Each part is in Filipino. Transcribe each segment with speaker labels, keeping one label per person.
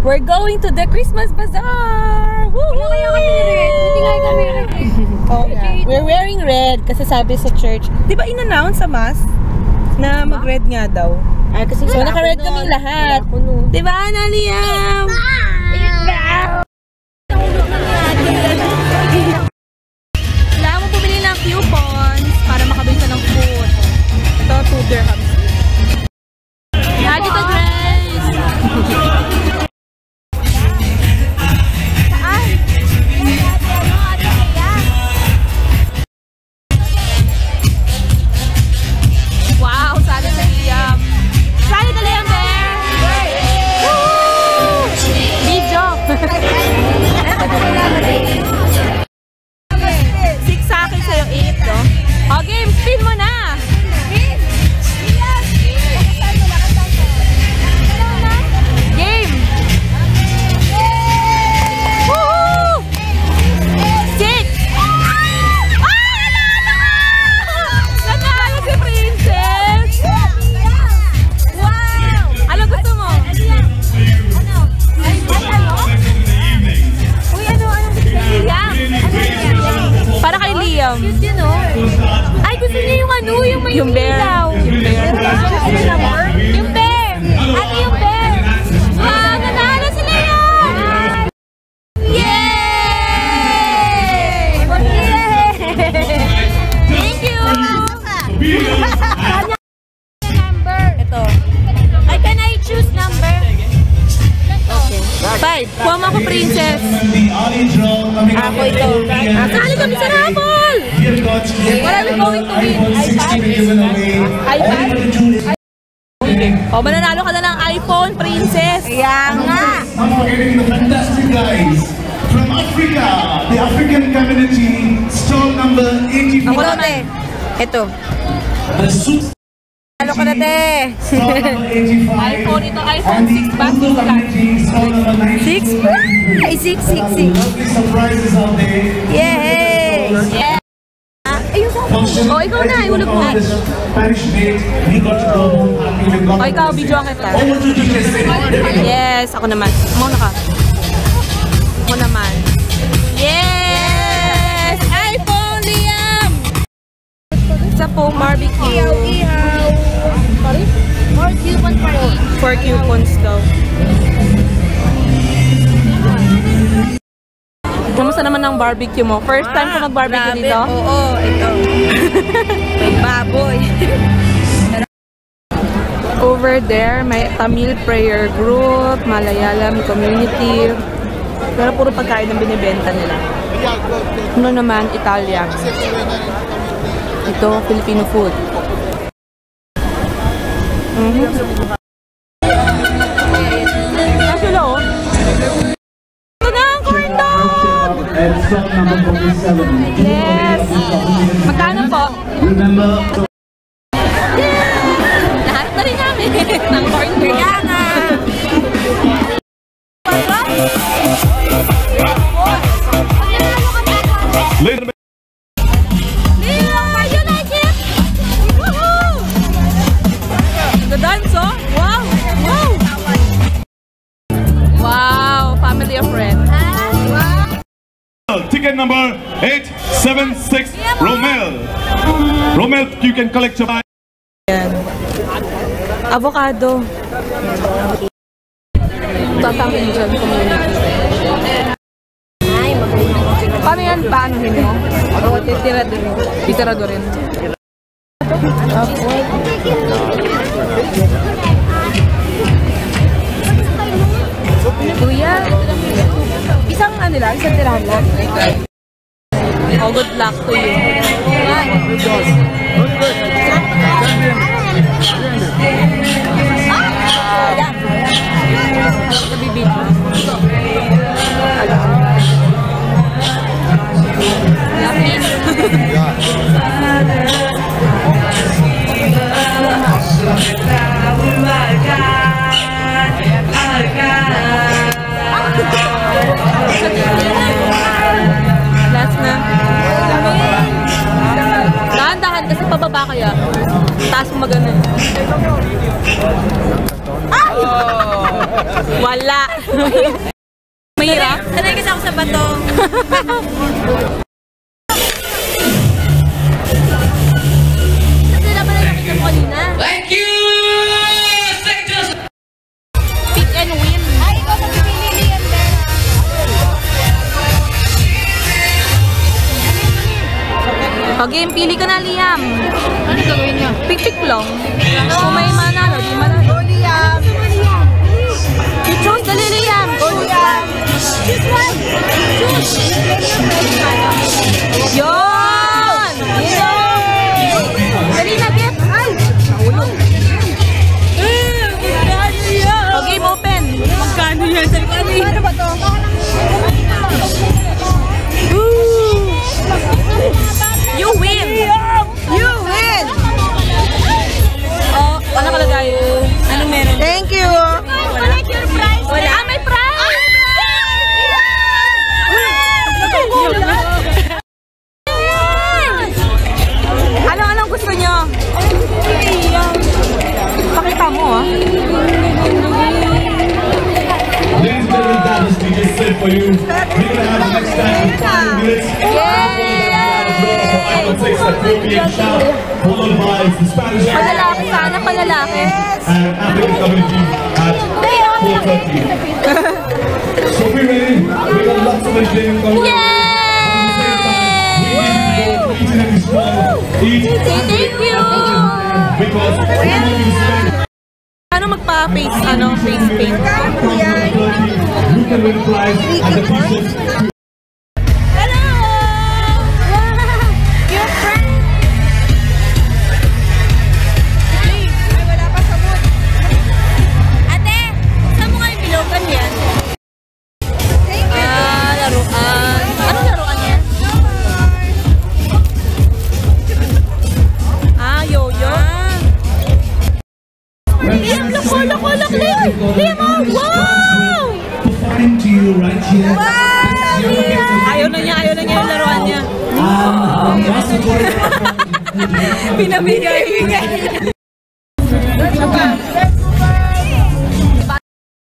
Speaker 1: We're going to the Christmas Bazaar! Woo!
Speaker 2: Wala kaya kami red. Hindi nga kami red.
Speaker 1: Oh, we're wearing red kasi sabi sa church. Di ba in-announce sa mass na mag-red nga daw?
Speaker 2: Ay, kasi
Speaker 1: so, naka-red kaming lahat. Di ba, Liam? Kailangan mo bumili ng coupons para makabili ka ng food. Ito, 2 dirhams. Lagi to, Grace! Wow, sali sa Liam. Sali ka, Liam, Bear! Woo! Video! 6 sa akin sa'yo, 8, no? O, game, spin mo na! Game! Woo! 6! Nanalo si Princess! Wow! Ano gusto mo? Uy, ano gusto niya? Liam! Para kay Liam. Ay, gusto niya yung ano, yung may ilaw. Yung bear. Yung bear! Ate, yung bear! Wow! Nanalo si Liam! Yay! Thank you! Number. Ito. Ay, can I choose number? Okay. 5. Kuha mo ako, Princess. Ako ito. Sali kami sa raffle! What are we going to win? iPad? Oh, mananalo ka na ng iPhone, Princess. Kaya nga.
Speaker 3: Not forgetting the fantastic guys from Africa, the African community, stall number 84.
Speaker 1: Ako naman. Ito.
Speaker 3: The suit.
Speaker 1: Halo ka na, te.
Speaker 3: Stall number 85.
Speaker 1: iPhone ito, iPhone 6 ba? 6
Speaker 3: Stall number 96.
Speaker 1: Ay, 6.
Speaker 3: Lovely surprises out there.
Speaker 1: Yay! Yeah. Oh, ikaw na, ihulog mo.
Speaker 3: Spanish date, we got to go home happy with God.
Speaker 1: Oh, ikaw, video ang kita.
Speaker 3: Over to DJ.
Speaker 1: Yes, ako naman. Mauna ka. Ako naman. Yes! iPhone, Liam! Sa po, barbecue.
Speaker 2: Ihaw. Sorry? More coupon for each.
Speaker 1: 4 coupons daw. Kamusta naman ang barbecue mo? First time ko mag-barbecue dito?
Speaker 2: Oo, ito. May baboy.
Speaker 1: Over there, may Tamil prayer group, Malayalam community. Pero puro pagkain ang binibenta nila. Ano naman, Italia. Ito, Filipino food. Kasi lo, ito na ang corn dog! Yes! Magkano po? Lahat na rin namin ng corn dog. Kaya nga!
Speaker 3: Later.
Speaker 1: Lila, you like it? Woohoo! The dance, oh? Wow! Wow! Wow! Family of friends.
Speaker 3: Ticket number 876, Romel. Romel, you can collect your...
Speaker 1: Yan. Avocado. Tatang Indian community. Paano yan? Paanohin mo? O, titirado rin. Titirado rin. Kuya, isang ano lang, isang tirahan lang. Oh, good luck to you. Last na. Dahan-dahan kasi pababa kaya. Taas mo magano. Ay! Wala. Mahirap?
Speaker 2: Sanay kasi ako sa bato. Sila pala nakita mo kanina.
Speaker 4: Thank you!
Speaker 1: Pick and win.
Speaker 2: Ay, ikaw sa pipili yan, Ben.
Speaker 1: O game, pili ka na, Liam.
Speaker 2: Ano gagawin niya?
Speaker 1: Pick lang. Kung may manalo, di manalo.
Speaker 2: Go, Liam.
Speaker 1: You chose the Liam.
Speaker 2: Go, Liam. Choose one. Choose.
Speaker 1: Yun! Dali na, Gip. Ay! O game open. Magkano yan?
Speaker 2: Ano ba to?
Speaker 1: You win!
Speaker 2: You win!
Speaker 1: Oh, ano kalagay? Anong meron?
Speaker 2: Thank you. Collect your prize.
Speaker 1: Wala. Ah, may prize! Anong gusto nyo? Pakita mo, ah.
Speaker 3: Ladies and gentlemen, that is DJ set for you. We're gonna have the next time in 5 minutes. I will take a Caribbean shout, followed by the Spanish shout,
Speaker 1: Palalaki sana, palalaki.
Speaker 3: and African community at 4:30. So we're ready. We got lots of entertainment coming. Each and every small, each
Speaker 1: Thank you!
Speaker 3: because we will be spending
Speaker 1: Ano magpa-face, face paint?
Speaker 3: you can win a prize and the t-shirts.
Speaker 1: Hello! Your friend!
Speaker 2: Ay, wala pa sa mood.
Speaker 1: Ate, saan mo kayo bilogan yan? Laruan. Anong laruan yan? Yo-yo. Liam, loko, Liam, wow!
Speaker 3: Performing to you right here.
Speaker 1: Ayaw na niya yung laruan niya. Pinamigay.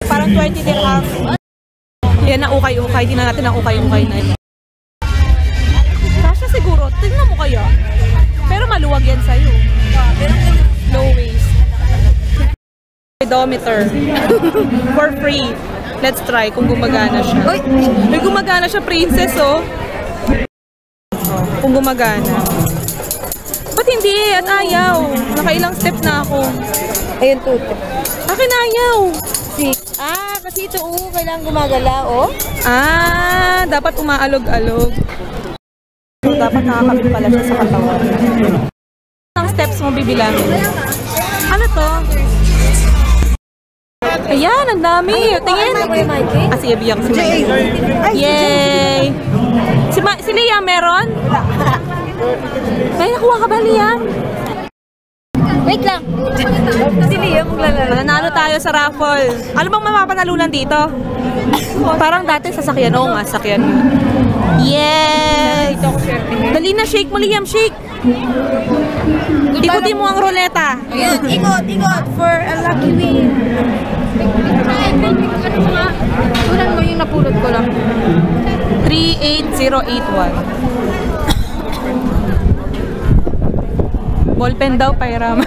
Speaker 1: Parang 20 dirhams. Yan na ukay-ukay. Tingnan natin ang ukay-ukay na ito. Kasya siguro. Tingnan mo kaya. Pero maluwag yan sa'yo. Low waist. Pedometer. For free. Let's try kung gumagana siya. Uy! May gumagana siya, princess, oh. Kung gumagana. Ba't hindi? At ayaw. Nakailang step na ako.
Speaker 2: Ayun, tuto.
Speaker 1: Akin ayaw.
Speaker 2: Kasi ito, kailangan gumagala, oh.
Speaker 1: Dapat umaalog-alog. So, dapat nakakabit pala siya sa katawan. Ang steps mo bibilangin. Ano to? Ayan, ang dami. Tingin. Sige, biyak si Mike. Yay! Si Liam meron? May nakuha ka ba, Liam?
Speaker 2: Wait lang. Si Liam maglalaro.
Speaker 1: Nanalo tayo sa raffle. Ano bang mapapanalunan dito? Parang dati sasakyan. Oo nga, sasakyan. Yes! Dali na, shake mo, Liam, shake! Ikutin mo ang ruleta.
Speaker 2: Ayan, ikot for a lucky win. Ano nga? Tunan mo yung napulot ko lang.
Speaker 1: 38081. Ballpen daw, Pairam.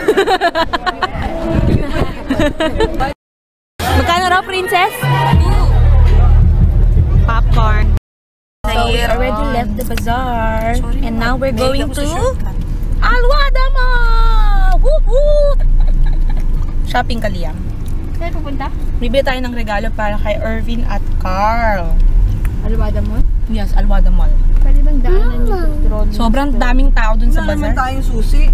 Speaker 1: Magkano raw, princess? Popcorn.
Speaker 2: So we already left the bazaar.
Speaker 1: And now we're going to Alwada Mall! Woop woop! Shopping ka, Liam.
Speaker 2: Saan pupunta?
Speaker 1: Bibili tayo ng regalo para kay Irvin at Carl.
Speaker 2: Alwada Mall?
Speaker 1: Yes, Alwada Mall.
Speaker 2: Pwede bang daanan yung trolley?
Speaker 1: Sobrang daming tao dun sa bazaar.
Speaker 2: tayong susi.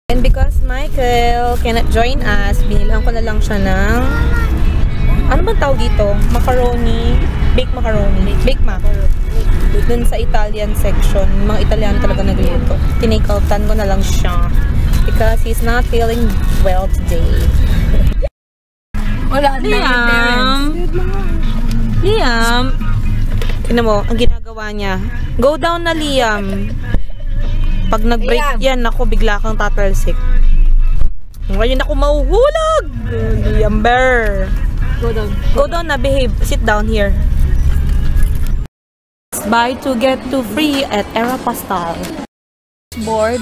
Speaker 1: And because Michael cannot join us, binilang ko na lang siya ng ano bang tawag dito? Macaroni. Baked macaroni. Baked macaroni. Dun sa Italian section. Mga Italiano talaga nagluluto. Tinake-outan ko na lang siya. Because he's not feeling well today.
Speaker 2: Wala na yung parents.
Speaker 1: Liam! Tignan mo, ang ginagawa niya. Go down na, Liam. Pag nag-break yan, ako bigla kang tatalsik. Ngayon ako mahuhulog! Liam bear.
Speaker 2: Go down.
Speaker 1: Go down na, behave. Sit down here. Buy 2 get 2 free at Aeropostale. Bored?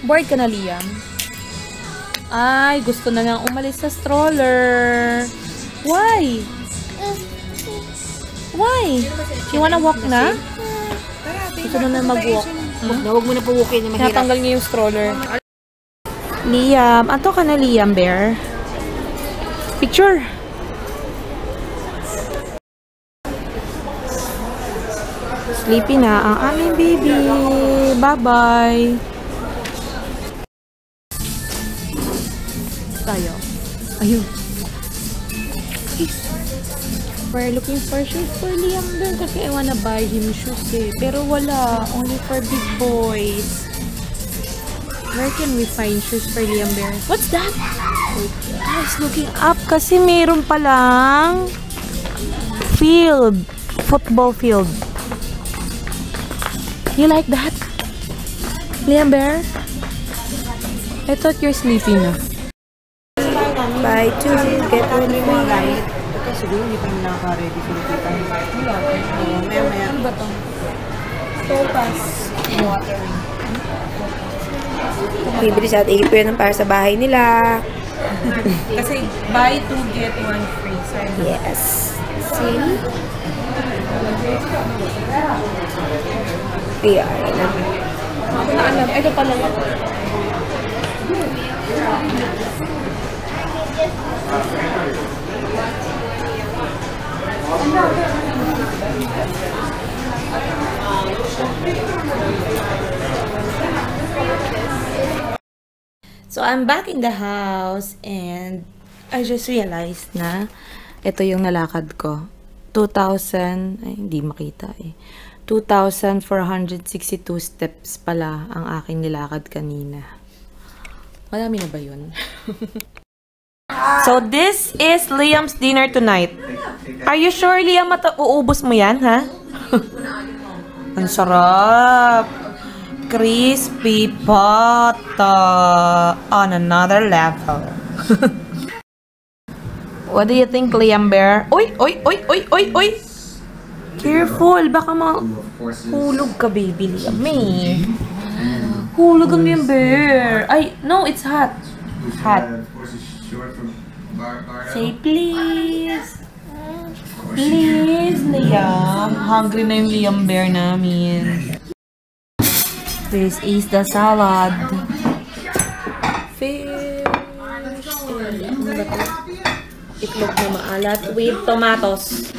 Speaker 1: Bored ka na, Liam? Ay, gusto na nang umalis sa stroller. Why? Why? You wanna walk na? Gusto na mag-walk.
Speaker 2: Huwag mo na puwukin na mahirap.
Speaker 1: Natanggal niya yung stroller. Liam. Ato ka na, Liam Bear. Picture. Sleepy na ang aming baby. Bye-bye. Tayo. Ayun. We're looking for shoes for Liam Bear kasi I wanna buy him shoes eh. Pero wala. Only for big boys. Where can we find shoes for Liam Bear? What's that? I was looking up kasi mayroon palang field. Football field. You like that? Liam Bear? I thought you're sleeping na. Buy 2, get 1 free.
Speaker 2: Siguro hindi pa nakaka-ready for the kita. Maya.
Speaker 1: Ano ba to? Sopas.
Speaker 2: Watering.
Speaker 1: Bibili sa at ipin ng para sa bahay nila.
Speaker 2: Kasi buy 2 get 1 free.
Speaker 1: Yes. See? PR na.
Speaker 2: Ako na alam. Ito pala lang.
Speaker 1: So, I'm back in the house and I just realized na ito yung nalakad ko. 2,000, ay hindi makita eh. 2,462 steps pala ang aking nilakad kanina. Madami na ba yun? So, this is Liam's dinner tonight. Are you sure, Liam, uubos mo yan, ha? Ang sarap! Crispy pata on another level. What do you think, Liam Bear? Oy! Careful! Baka mahulog ka, baby Liam. May. Hulog ang Liam Bear. Ay, no, it's hot. Hot. Say please. Please, Liam. Hungry na yung Liam Bear namin. This is the salad. Fish. Itlog na maalat with tomatoes.